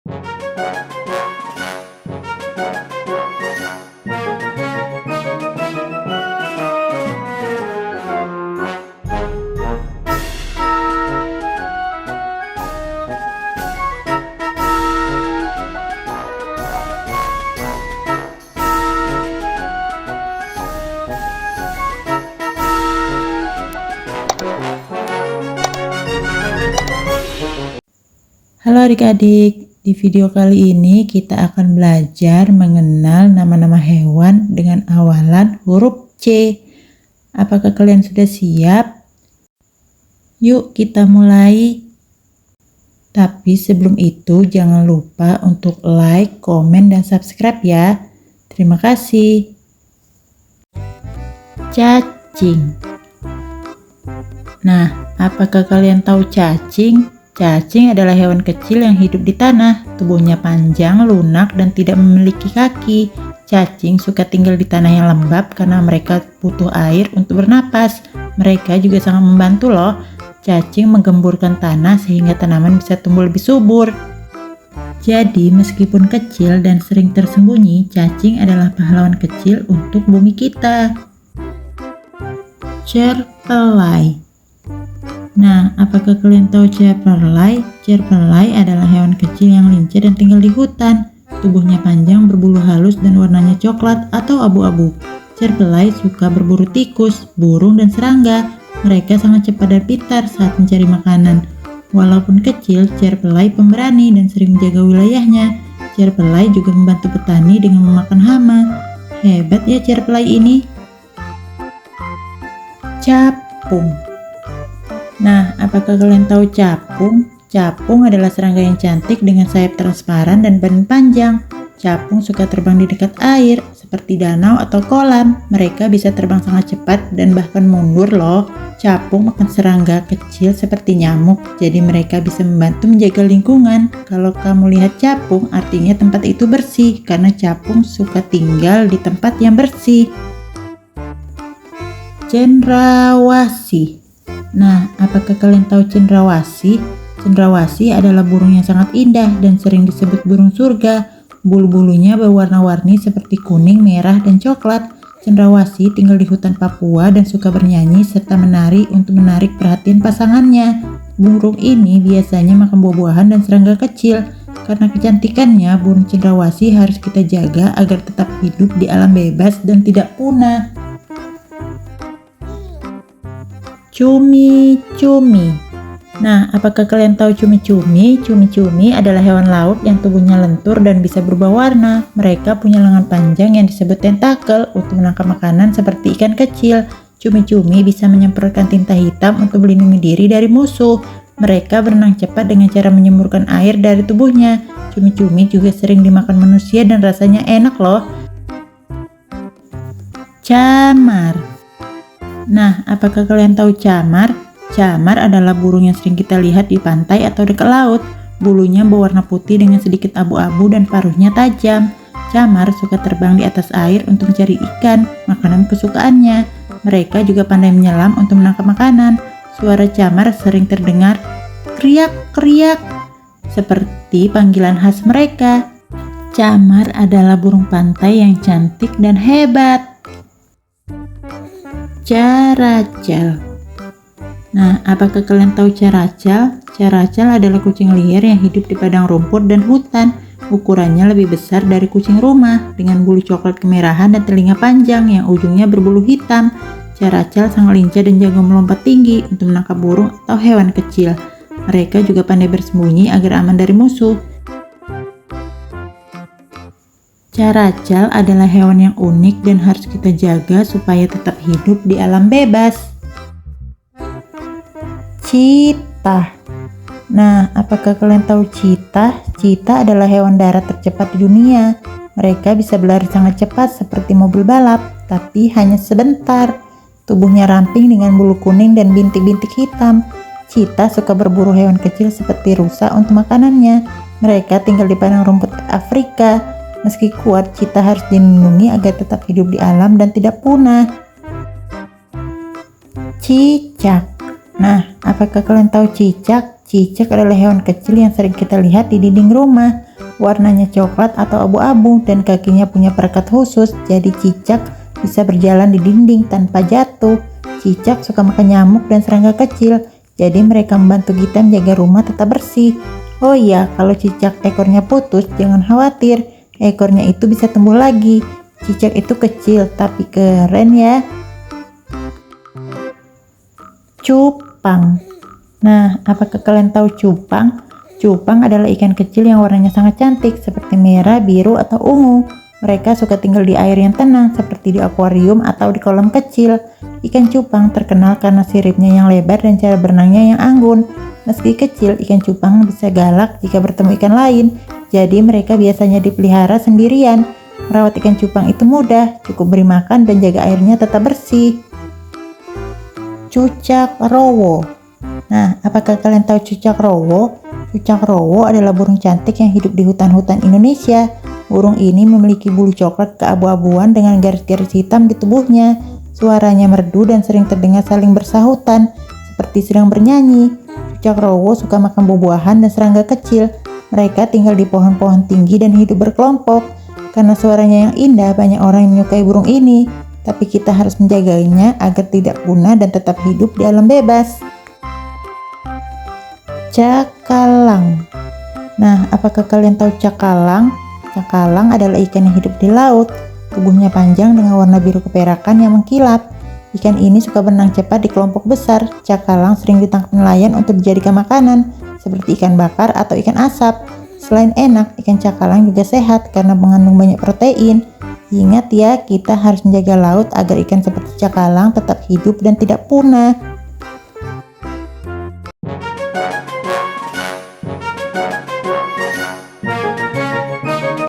Halo adik-adik, di video kali ini kita akan belajar mengenal nama-nama hewan dengan awalan huruf C. Apakah kalian sudah siap? Yuk kita mulai. Tapi sebelum itu jangan lupa untuk like, komen, dan subscribe ya. Terima kasih. Cacing. Nah, apakah kalian tahu cacing? Cacing adalah hewan kecil yang hidup di tanah. Tubuhnya panjang, lunak, dan tidak memiliki kaki. Cacing suka tinggal di tanah yang lembab karena mereka butuh air untuk bernapas. Mereka juga sangat membantu loh. Cacing menggemburkan tanah sehingga tanaman bisa tumbuh lebih subur. Jadi meskipun kecil dan sering tersembunyi, cacing adalah pahlawan kecil untuk bumi kita. Cerpelai. Nah, apakah kalian tahu cerpelai? Cerpelai adalah hewan kecil yang lincah dan tinggal di hutan. Tubuhnya panjang, berbulu halus, dan warnanya coklat atau abu-abu. Cerpelai suka berburu tikus, burung, dan serangga. Mereka sangat cepat dan pintar saat mencari makanan. Walaupun kecil, cerpelai pemberani dan sering menjaga wilayahnya. Cerpelai juga membantu petani dengan memakan hama. Hebat ya cerpelai ini. Capung. Nah, apakah kalian tahu capung? Capung adalah serangga yang cantik dengan sayap transparan dan badan panjang. Capung suka terbang di dekat air, seperti danau atau kolam. Mereka bisa terbang sangat cepat dan bahkan mundur loh. Capung makan serangga kecil seperti nyamuk, jadi mereka bisa membantu menjaga lingkungan. Kalau kamu lihat capung, artinya tempat itu bersih, karena capung suka tinggal di tempat yang bersih. Cendrawasih. Nah, apakah kalian tahu cendrawasih? Cendrawasih adalah burung yang sangat indah dan sering disebut burung surga. Bulu-bulunya berwarna-warni seperti kuning, merah, dan coklat. Cendrawasih tinggal di hutan Papua dan suka bernyanyi serta menari untuk menarik perhatian pasangannya. Burung ini biasanya makan buah-buahan dan serangga kecil. Karena kecantikannya, burung cendrawasih harus kita jaga agar tetap hidup di alam bebas dan tidak punah. Cumi-cumi. Nah, apakah kalian tahu cumi-cumi? Cumi-cumi adalah hewan laut yang tubuhnya lentur dan bisa berubah warna. Mereka punya lengan panjang yang disebut tentakel untuk menangkap makanan seperti ikan kecil. Cumi-cumi bisa menyemprotkan tinta hitam untuk melindungi diri dari musuh. Mereka berenang cepat dengan cara menyemburkan air dari tubuhnya. Cumi-cumi juga sering dimakan manusia dan rasanya enak loh. Camar. Nah, apakah kalian tahu camar? Camar adalah burung yang sering kita lihat di pantai atau dekat laut. Bulunya berwarna putih dengan sedikit abu-abu dan paruhnya tajam. Camar suka terbang di atas air untuk mencari ikan, makanan kesukaannya. Mereka juga pandai menyelam untuk menangkap makanan. Suara camar sering terdengar kriak-kriak, seperti panggilan khas mereka. Camar adalah burung pantai yang cantik dan hebat. Caracal. Nah, apakah kalian tahu caracal? Caracal adalah kucing liar yang hidup di padang rumput dan hutan. Ukurannya lebih besar dari kucing rumah, dengan bulu coklat kemerahan dan telinga panjang yang ujungnya berbulu hitam. Caracal sangat lincah dan jago melompat tinggi untuk menangkap burung atau hewan kecil. Mereka juga pandai bersembunyi agar aman dari musuh. Caracal adalah hewan yang unik dan harus kita jaga supaya tetap hidup di alam bebas. Cheetah. Nah, apakah kalian tahu cheetah? Cheetah adalah hewan darat tercepat di dunia. Mereka bisa berlari sangat cepat seperti mobil balap, tapi hanya sebentar. Tubuhnya ramping dengan bulu kuning dan bintik-bintik hitam. Cheetah suka berburu hewan kecil seperti rusa untuk makanannya. Mereka tinggal di padang rumput Afrika. Meski kuat, cheetah harus dilindungi agar tetap hidup di alam dan tidak punah. Cicak. Nah, apakah kalian tahu cicak? Cicak adalah hewan kecil yang sering kita lihat di dinding rumah. warnanya coklat atau abu-abu dan kakinya punya perekat khusus, jadi cicak bisa berjalan di dinding tanpa jatuh. Cicak suka makan nyamuk dan serangga kecil, jadi mereka membantu kita menjaga rumah tetap bersih. Oh iya, kalau cicak ekornya putus, jangan khawatir, ekornya itu bisa tumbuh lagi. Cicak itu kecil tapi keren ya. Cupang. Nah, apakah kalian tahu cupang? Cupang adalah ikan kecil yang warnanya sangat cantik seperti merah, biru, atau ungu. Mereka suka tinggal di air yang tenang seperti di akuarium atau di kolam kecil. Ikan cupang terkenal karena siripnya yang lebar dan cara berenangnya yang anggun. Meski kecil, ikan cupang bisa galak jika bertemu ikan lain. Jadi mereka biasanya dipelihara sendirian. Merawat ikan cupang itu mudah, cukup beri makan dan jaga airnya tetap bersih. Cucak rowo. Nah, apakah kalian tahu cucak rowo? Cucak rowo adalah burung cantik yang hidup di hutan-hutan Indonesia. Burung ini memiliki bulu coklat keabu-abuan dengan garis-garis hitam di tubuhnya. Suaranya merdu dan sering terdengar saling bersahutan, seperti sedang bernyanyi. Cucak rowo suka makan buah-buahan dan serangga kecil. Mereka tinggal di pohon-pohon tinggi dan hidup berkelompok. Karena suaranya yang indah, banyak orang yang menyukai burung ini. Tapi kita harus menjaganya agar tidak punah dan tetap hidup di alam bebas. Cakalang. Nah, apakah kalian tahu cakalang? Cakalang adalah ikan yang hidup di laut. Tubuhnya panjang dengan warna biru keperakan yang mengkilap. Ikan ini suka berenang cepat di kelompok besar. Cakalang sering ditangkap nelayan untuk dijadikan makanan, seperti ikan bakar atau ikan asap. Selain enak, ikan cakalang juga sehat karena mengandung banyak protein. Ingat ya, kita harus menjaga laut agar ikan seperti cakalang tetap hidup dan tidak punah.